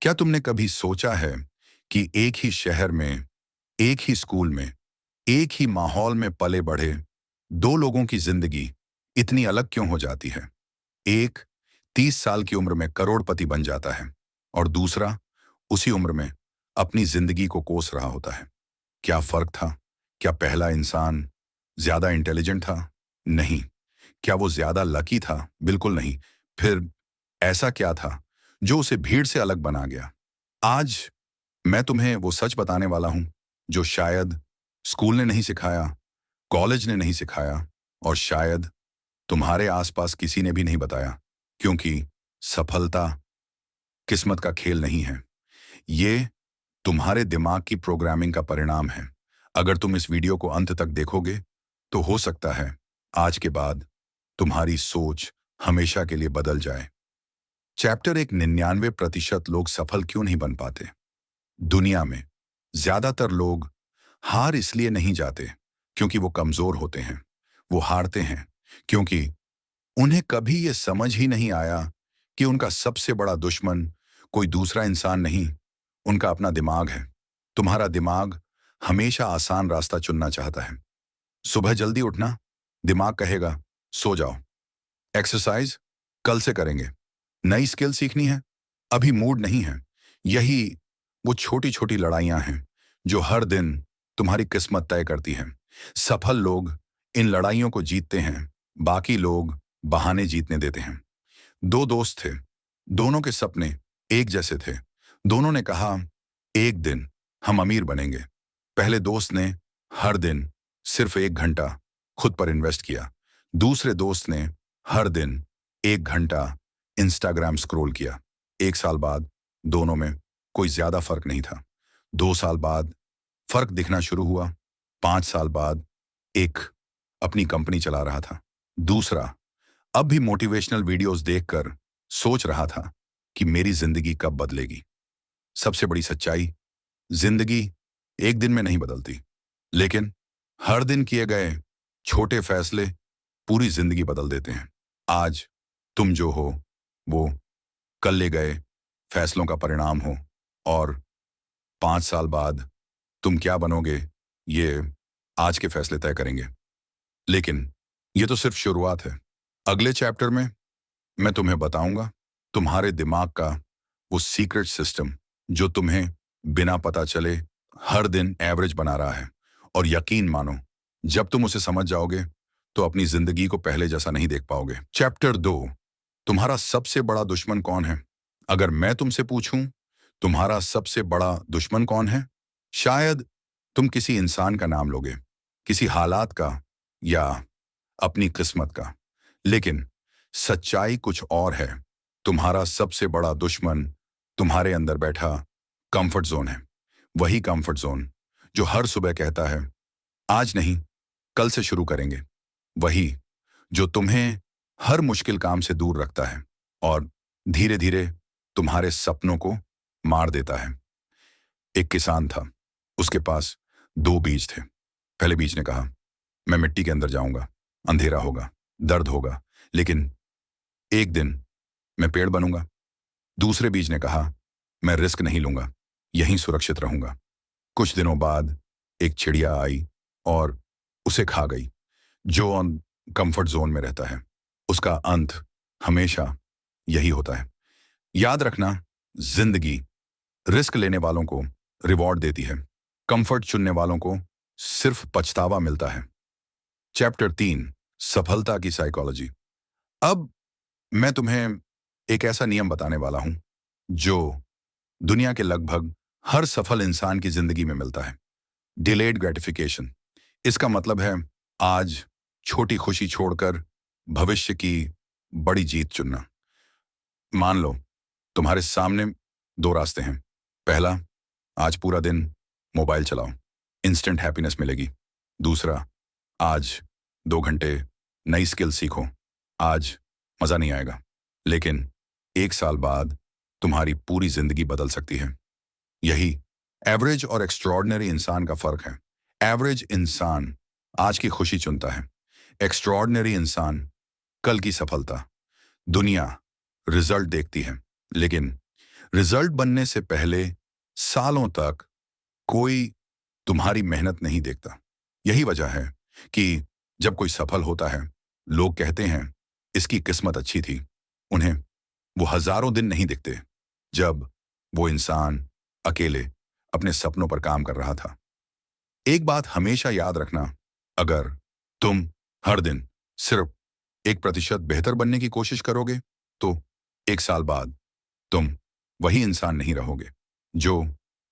क्या तुमने कभी सोचा है कि एक ही शहर में, एक ही स्कूल में, एक ही माहौल में पले बढ़े दो लोगों की जिंदगी इतनी अलग क्यों हो जाती है? एक 30 साल की उम्र में करोड़पति बन जाता है और दूसरा उसी उम्र में अपनी जिंदगी को कोस रहा होता है। क्या फर्क था? क्या पहला इंसान ज्यादा इंटेलिजेंट था? नहीं। क्या वो ज्यादा लकी था? बिल्कुल नहीं। फिर ऐसा क्या था जो उसे भीड़ से अलग बना गया? आज मैं तुम्हें वो सच बताने वाला हूं जो शायद स्कूल ने नहीं सिखाया, कॉलेज ने नहीं सिखाया और शायद तुम्हारे आसपास किसी ने भी नहीं बताया, क्योंकि सफलता किस्मत का खेल नहीं है। ये तुम्हारे दिमाग की प्रोग्रामिंग का परिणाम है। अगर तुम इस वीडियो को अंत तक देखोगे तो हो सकता है आज के बाद तुम्हारी सोच हमेशा के लिए बदल जाए। चैप्टर एक 99% लोग सफल क्यों नहीं बन पाते। दुनिया में ज्यादातर लोग हार इसलिए नहीं जाते क्योंकि वो कमजोर होते हैं। वो हारते हैं क्योंकि उन्हें कभी ये समझ ही नहीं आया कि उनका सबसे बड़ा दुश्मन कोई दूसरा इंसान नहीं, उनका अपना दिमाग है। तुम्हारा दिमाग हमेशा आसान रास्ता चुनना चाहता है। सुबह जल्दी उठना, दिमाग कहेगा सो जाओ। एक्सरसाइज कल से करेंगे। नई स्किल सीखनी है, अभी मूड नहीं है। यही वो छोटी छोटी लड़ाइयां हैं जो हर दिन तुम्हारी किस्मत तय करती हैं। सफल लोग इन लड़ाइयों को जीतते हैं, बाकी लोग बहाने जीतने देते हैं। दो दोस्त थे, दोनों के सपने एक जैसे थे। दोनों ने कहा एक दिन हम अमीर बनेंगे। पहले दोस्त ने हर दिन सिर्फ 1 घंटा खुद पर इन्वेस्ट किया। दूसरे दोस्त ने हर दिन 1 घंटा इंस्टाग्राम स्क्रॉल किया। 1 साल बाद दोनों में कोई ज्यादा फर्क नहीं था। 2 साल बाद फर्क दिखना शुरू हुआ। 5 साल बाद एक अपनी कंपनी चला रहा था, दूसरा अब भी मोटिवेशनल वीडियोस देखकर सोच रहा था कि मेरी जिंदगी कब बदलेगी। सबसे बड़ी सच्चाई, जिंदगी एक दिन में नहीं बदलती, लेकिन हर दिन किए गए छोटे फैसले पूरी जिंदगी बदल देते हैं। आज तुम जो हो वो कल ले गए फैसलों का परिणाम हो, और 5 साल बाद तुम क्या बनोगे ये आज के फैसले तय करेंगे। लेकिन ये तो सिर्फ शुरुआत है। अगले चैप्टर में मैं तुम्हें बताऊंगा तुम्हारे दिमाग का वो सीक्रेट सिस्टम जो तुम्हें बिना पता चले हर दिन एवरेज बना रहा है। और यकीन मानो, जब तुम उसे समझ जाओगे तो अपनी जिंदगी को पहले जैसा नहीं देख पाओगे। चैप्टर 2, तुम्हारा सबसे बड़ा दुश्मन कौन है? अगर मैं तुमसे पूछूं तुम्हारा सबसे बड़ा दुश्मन कौन है, शायद तुम किसी इंसान का नाम लोगे, किसी हालात का या अपनी किस्मत का। लेकिन सच्चाई कुछ और है। तुम्हारा सबसे बड़ा दुश्मन तुम्हारे अंदर बैठा कंफर्ट जोन है। वही कंफर्ट जोन जो हर सुबह कहता है आज नहीं, कल से शुरू करेंगे। वही जो तुम्हें हर मुश्किल काम से दूर रखता है और धीरे धीरे तुम्हारे सपनों को मार देता है। एक किसान था, उसके पास 2 बीज थे। पहले बीज ने कहा मैं मिट्टी के अंदर जाऊंगा, अंधेरा होगा, दर्द होगा, लेकिन एक दिन मैं पेड़ बनूंगा। दूसरे बीज ने कहा मैं रिस्क नहीं लूंगा, यहीं सुरक्षित रहूंगा। कुछ दिनों बाद एक चिड़िया आई और उसे खा गई। जो कंफर्ट जोन में रहता है उसका अंत हमेशा यही होता है। याद रखना, जिंदगी रिस्क लेने वालों को रिवॉर्ड देती है, कंफर्ट चुनने वालों को सिर्फ पछतावा मिलता है। चैप्टर 3, सफलता की साइकोलॉजी। अब मैं तुम्हें एक ऐसा नियम बताने वाला हूं जो दुनिया के लगभग हर सफल इंसान की जिंदगी में मिलता है। Delayed gratification. इसका मतलब है आज छोटी खुशी छोड़कर भविष्य की बड़ी जीत चुनना। मान लो तुम्हारे सामने 2 रास्ते हैं। पहला, आज पूरा दिन मोबाइल चलाओ, इंस्टेंट हैप्पीनेस मिलेगी। दूसरा, आज 2 घंटे नई स्किल सीखो, आज मजा नहीं आएगा, लेकिन 1 साल बाद तुम्हारी पूरी जिंदगी बदल सकती है। यही एवरेज और एक्स्ट्रॉर्डिनरी इंसान का फर्क है। एवरेज इंसान आज की खुशी चुनता है, एक्स्ट्रॉर्डिनरी इंसान कल की सफलता। दुनिया रिजल्ट देखती है, लेकिन रिजल्ट बनने से पहले सालों तक कोई तुम्हारी मेहनत नहीं देखता। यही वजह है कि जब कोई सफल होता है, लोग कहते हैं इसकी किस्मत अच्छी थी। उन्हें वो हजारों दिन नहीं दिखते जब वो इंसान अकेले अपने सपनों पर काम कर रहा था। एक बात हमेशा याद रखना, अगर तुम हर दिन सिर्फ 1% बेहतर बनने की कोशिश करोगे, तो 1 साल बाद तुम वही इंसान नहीं रहोगे जो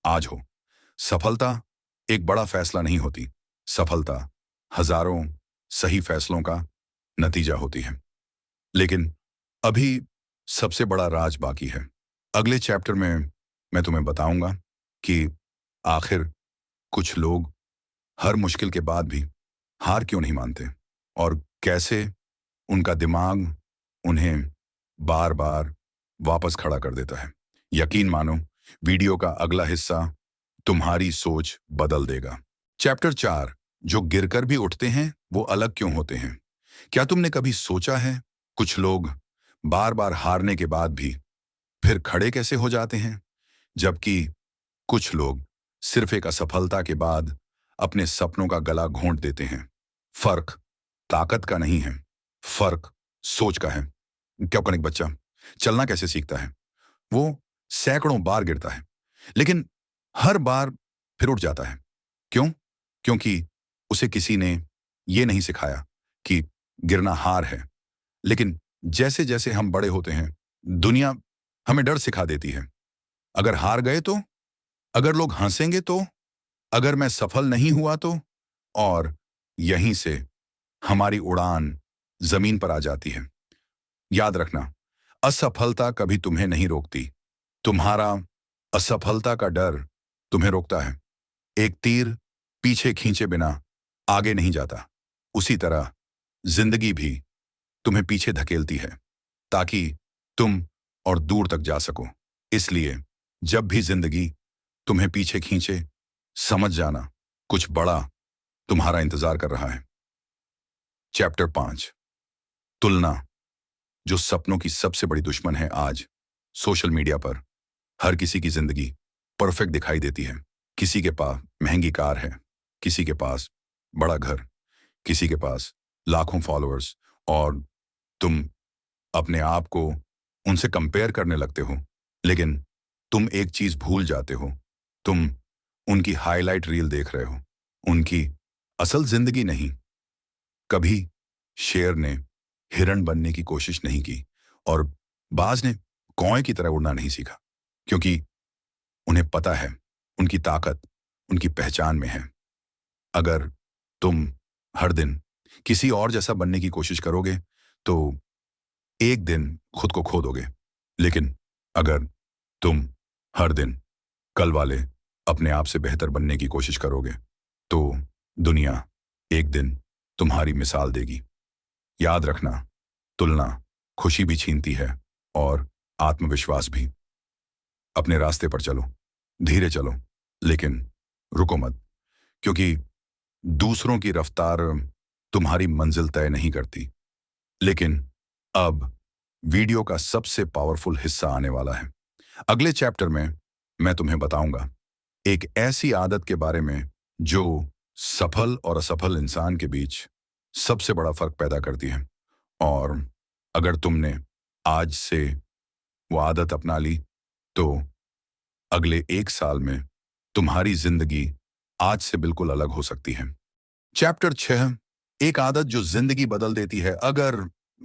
आज हो। सफलता एक बड़ा फैसला नहीं होती, सफलता हजारों सही फैसलों का नतीजा होती है। लेकिन अभी सबसे बड़ा राज बाकी है। अगले चैप्टर में मैं तुम्हें बताऊंगा कि आखिर कुछ लोग हर मुश्किल के बाद भी हार क्यों नहीं मानते और कैसे उनका दिमाग उन्हें बार बार वापस खड़ा कर देता है। यकीन मानो, वीडियो का अगला हिस्सा तुम्हारी सोच बदल देगा। चैप्टर 4, जो गिरकर भी उठते हैं वो अलग क्यों होते हैं। क्या तुमने कभी सोचा है कुछ लोग बार बार हारने के बाद भी फिर खड़े कैसे हो जाते हैं, जबकि कुछ लोग सिर्फ एक असफलता के बाद अपने सपनों का गला घोंट देते हैं। फर्क ताकत का नहीं है, फर्क सोच का है। क्या एक बच्चा चलना कैसे सीखता है? वो सैकड़ों बार गिरता है, लेकिन हर बार फिर उठ जाता है। क्यों? क्योंकि उसे किसी ने ये नहीं सिखाया कि गिरना हार है। लेकिन जैसे जैसे हम बड़े होते हैं, दुनिया हमें डर सिखा देती है। अगर हार गए तो, अगर लोग हंसेंगे तो, अगर मैं सफल नहीं हुआ तो, और यहीं से हमारी उड़ान जमीन पर आ जाती है। याद रखना, असफलता कभी तुम्हें नहीं रोकती, तुम्हारा असफलता का डर तुम्हें रोकता है। एक तीर पीछे खींचे बिना आगे नहीं जाता, उसी तरह जिंदगी भी तुम्हें पीछे धकेलती है ताकि तुम और दूर तक जा सको। इसलिए जब भी जिंदगी तुम्हें पीछे खींचे, समझ जाना कुछ बड़ा तुम्हारा इंतजार कर रहा है। चैप्टर 5, तुलना, जो सपनों की सबसे बड़ी दुश्मन है। आज सोशल मीडिया पर हर किसी की जिंदगी परफेक्ट दिखाई देती है। किसी के पास महंगी कार है, किसी के पास बड़ा घर, किसी के पास लाखों फॉलोअर्स, और तुम अपने आप को उनसे कंपेयर करने लगते हो। लेकिन तुम एक चीज भूल जाते हो, तुम उनकी हाईलाइट रील देख रहे हो, उनकी असल जिंदगी नहीं। कभी शेर ने हिरण बनने की कोशिश नहीं की और बाज ने कौए की तरह उड़ना नहीं सीखा, क्योंकि उन्हें पता है उनकी ताकत उनकी पहचान में है। अगर तुम हर दिन किसी और जैसा बनने की कोशिश करोगे तो एक दिन खुद को खो दोगे। लेकिन अगर तुम हर दिन कल वाले अपने आप से बेहतर बनने की कोशिश करोगे तो दुनिया एक दिन तुम्हारी मिसाल देगी। याद रखना, तुलना खुशी भी छीनती है और आत्मविश्वास भी। अपने रास्ते पर चलो, धीरे चलो, लेकिन रुको मत, क्योंकि दूसरों की रफ्तार तुम्हारी मंजिल तय नहीं करती। लेकिन अब वीडियो का सबसे पावरफुल हिस्सा आने वाला है। अगले चैप्टर में मैं तुम्हें बताऊंगा एक ऐसी आदत के बारे में जो सफल और असफल इंसान के बीच सबसे बड़ा फर्क पैदा करती है। और अगर तुमने आज से वो आदत अपना ली तो अगले 1 साल में तुम्हारी जिंदगी आज से बिल्कुल अलग हो सकती है। चैप्टर 6, एक आदत जो जिंदगी बदल देती है। अगर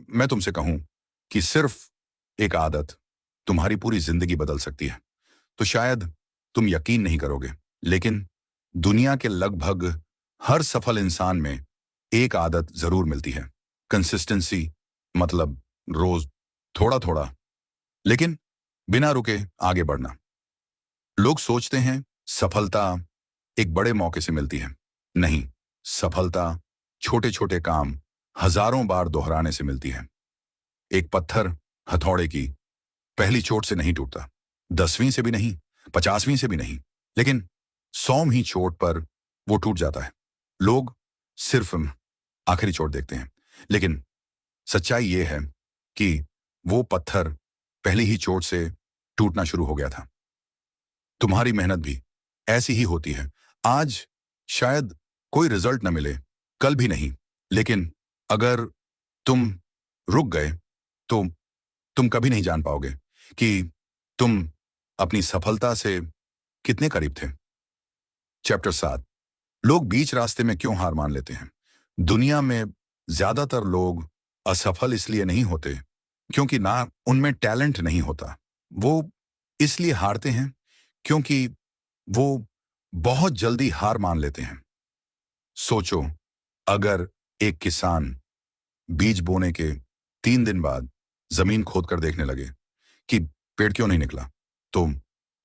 मैं तुमसे कहूं कि सिर्फ एक आदत तुम्हारी पूरी जिंदगी बदल सकती है, तो शायद तुम यकीन नहीं करोगे, लेकिन दुनिया के लगभग हर सफल इंसान में एक आदत जरूर मिलती है। कंसिस्टेंसी, मतलब रोज थोड़ा थोड़ा, लेकिन बिना रुके आगे बढ़ना। लोग सोचते हैं सफलता एक बड़े मौके से मिलती है। नहीं, सफलता छोटे छोटे काम हजारों बार दोहराने से मिलती है। एक पत्थर हथौड़े की पहली चोट से नहीं टूटता, 10वीं से भी नहीं, 50वीं से भी नहीं, लेकिन 100वीं चोट पर वो टूट जाता है। लोग सिर्फ आखिरी चोट देखते हैं, लेकिन सच्चाई ये है कि वो पत्थर पहली ही चोट से टूटना शुरू हो गया था। तुम्हारी मेहनत भी ऐसी ही होती है। आज शायद कोई रिजल्ट न मिले, कल भी नहीं, लेकिन अगर तुम रुक गए तो तुम कभी नहीं जान पाओगे कि तुम अपनी सफलता से कितने करीब थे। चैप्टर 7। लोग बीच रास्ते में क्यों हार मान लेते हैं। दुनिया में ज्यादातर लोग असफल इसलिए नहीं होते क्योंकि ना उनमें टैलेंट नहीं होता, वो इसलिए हारते हैं क्योंकि वो बहुत जल्दी हार मान लेते हैं। सोचो, अगर एक किसान बीज बोने के 3 दिन बाद जमीन खोद कर देखने लगे कि पेड़ क्यों नहीं निकला, तो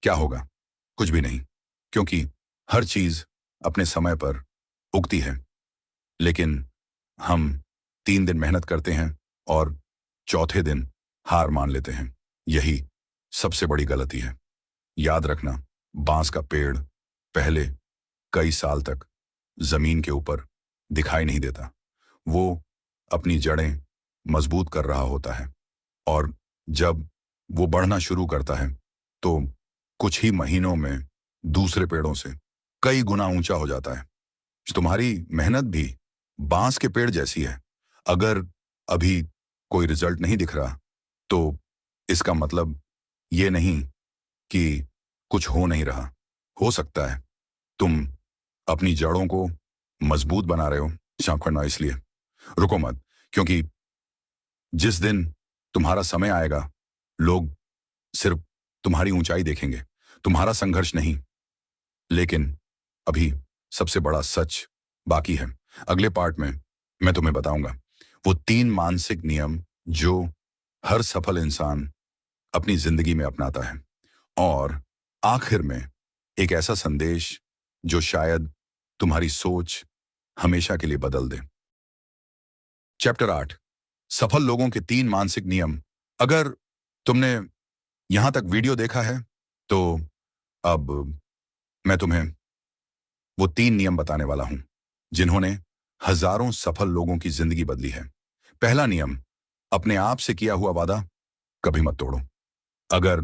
क्या होगा? कुछ भी नहीं, क्योंकि हर चीज अपने समय पर उगती है। लेकिन हम 3 दिन मेहनत करते हैं और चौथे दिन हार मान लेते हैं। यही सबसे बड़ी गलती है। याद रखना, बांस का पेड़ पहले कई साल तक जमीन के ऊपर दिखाई नहीं देता। वो अपनी जड़ें मजबूत कर रहा होता है और जब वो बढ़ना शुरू करता है तो कुछ ही महीनों में दूसरे पेड़ों से कई गुना ऊंचा हो जाता है। तुम्हारी मेहनत भी बांस के पेड़ जैसी है। अगर अभी कोई रिजल्ट नहीं दिख रहा तो इसका मतलब ये नहीं कि कुछ हो नहीं रहा। हो सकता है तुम अपनी जड़ों को मजबूत बना रहे हो। शांत करना इसलिए रुको मत, क्योंकि जिस दिन तुम्हारा समय आएगा लोग सिर्फ तुम्हारी ऊंचाई देखेंगे, तुम्हारा संघर्ष नहीं। लेकिन अभी सबसे बड़ा सच बाकी है। अगले पार्ट में मैं तुम्हें बताऊंगा वो 3 मानसिक नियम जो हर सफल इंसान अपनी जिंदगी में अपनाता है, और आखिर में एक ऐसा संदेश जो शायद तुम्हारी सोच हमेशा के लिए बदल दे। चैप्टर 8। सफल लोगों के 3 मानसिक नियम। अगर तुमने यहां तक वीडियो देखा है तो अब मैं तुम्हें वो 3 नियम बताने वाला हूं जिन्होंने हजारों सफल लोगों की जिंदगी बदली है। पहला नियम, अपने आप से किया हुआ वादा कभी मत तोड़ो। अगर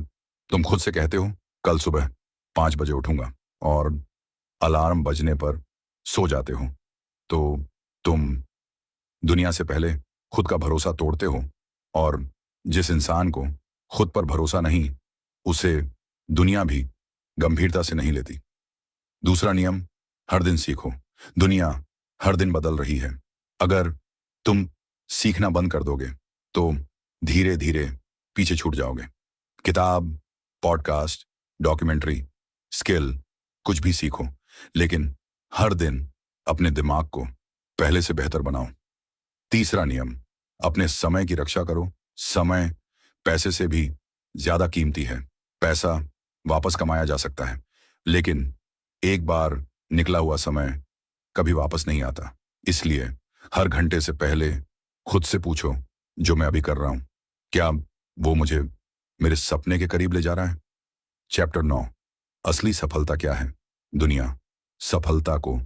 तुम खुद से कहते हो कल सुबह 5 बजे उठूंगा और अलार्म बजने पर सो जाते हो, तो तुम दुनिया से पहले खुद का भरोसा तोड़ते हो। और जिस इंसान को खुद पर भरोसा नहीं, उसे दुनिया भी गंभीरता से नहीं लेती। दूसरा नियम, हर दिन सीखो। दुनिया हर दिन बदल रही है। अगर तुम सीखना बंद कर दोगे तो धीरे धीरे पीछे छूट जाओगे। किताब, पॉडकास्ट, डॉक्यूमेंट्री, स्किल, कुछ भी सीखो, लेकिन हर दिन अपने दिमाग को पहले से बेहतर बनाओ। तीसरा नियम, अपने समय की रक्षा करो। समय पैसे से भी ज्यादा कीमती है। पैसा वापस कमाया जा सकता है, लेकिन एक बार निकला हुआ समय कभी वापस नहीं आता। इसलिए हर घंटे से पहले खुद से पूछो, जो मैं अभी कर रहा हूं, क्या वो मुझे मेरे सपने के करीब ले जा रहा है? चैप्टर 9। असली सफलता क्या है। दुनिया सफलता को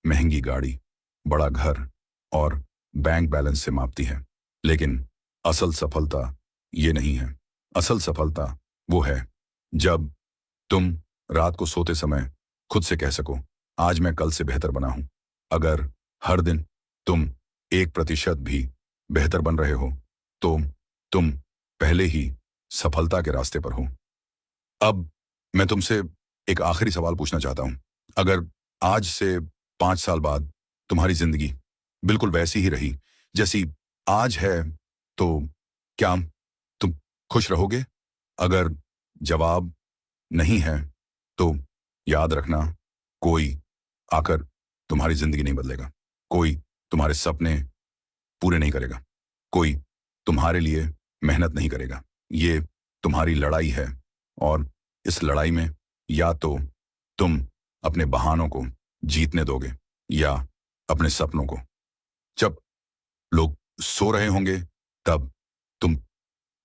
महंगी गाड़ी, बड़ा घर और बैंक बैलेंस से मापती है, लेकिन असल सफलता ये नहीं है। असल सफलता वो है जब तुम रात को सोते समय खुद से कह सको, आज मैं कल से बेहतर बना हूं। अगर हर दिन तुम 1% भी बेहतर बन रहे हो तो तुम पहले ही सफलता के रास्ते पर हो। अब मैं तुमसे एक आखिरी सवाल पूछना चाहता हूं। अगर आज से 5 साल बाद तुम्हारी जिंदगी बिल्कुल वैसी ही रही जैसी आज है, तो क्या तुम खुश रहोगे? अगर जवाब नहीं है तो याद रखना, कोई आकर तुम्हारी जिंदगी नहीं बदलेगा। कोई तुम्हारे सपने पूरे नहीं करेगा। कोई तुम्हारे लिए मेहनत नहीं करेगा। ये तुम्हारी लड़ाई है, और इस लड़ाई में या तो तुम अपने बहानों को जीतने दोगे या अपने सपनों को। जब लोग सो रहे होंगे तब तुम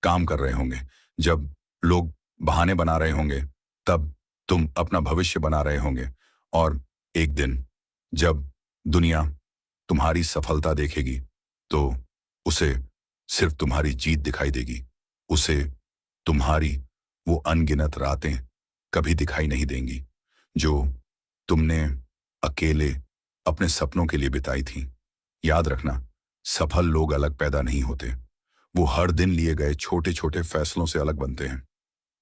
काम कर रहे होंगे। जब लोग बहाने बना रहे होंगे तब तुम अपना भविष्य बना रहे होंगे। और एक दिन जब दुनिया तुम्हारी सफलता देखेगी तो उसे सिर्फ तुम्हारी जीत दिखाई देगी। उसे तुम्हारी वो अनगिनत रातें कभी दिखाई नहीं देंगी जो तुमने अकेले अपने सपनों के लिए बिताई थी। याद रखना, सफल लोग अलग पैदा नहीं होते, वो हर दिन लिए गए छोटे छोटे फैसलों से अलग बनते हैं।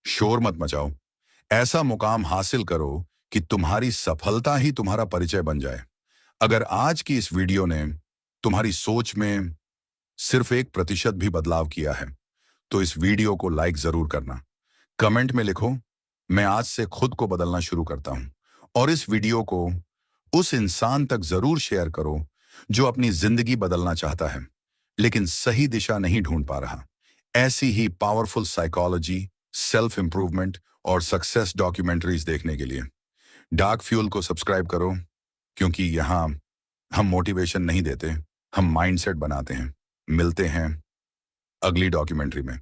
शोर मत मचाओ, ऐसा मुकाम हासिल करो कि तुम्हारी सफलता ही तुम्हारा परिचय बन जाए। अगर आज की इस वीडियो ने तुम्हारी सोच में सिर्फ 1% भी बदलाव किया है, तो इस वीडियो को लाइक जरूर करना। कमेंट में लिखो, मैं आज से खुद को बदलना शुरू करता हूं। और इस वीडियो को उस इंसान तक जरूर शेयर करो जो अपनी जिंदगी बदलना चाहता है लेकिन सही दिशा नहीं ढूंढ पा रहा। ऐसी ही पावरफुल साइकोलॉजी, सेल्फ इंप्रूवमेंट और सक्सेस डॉक्यूमेंट्रीज देखने के लिए डार्क फ्यूल को सब्सक्राइब करो, क्योंकि यहां हम मोटिवेशन नहीं देते, हम माइंडसेट बनाते हैं। मिलते हैं अगली डॉक्यूमेंट्री में।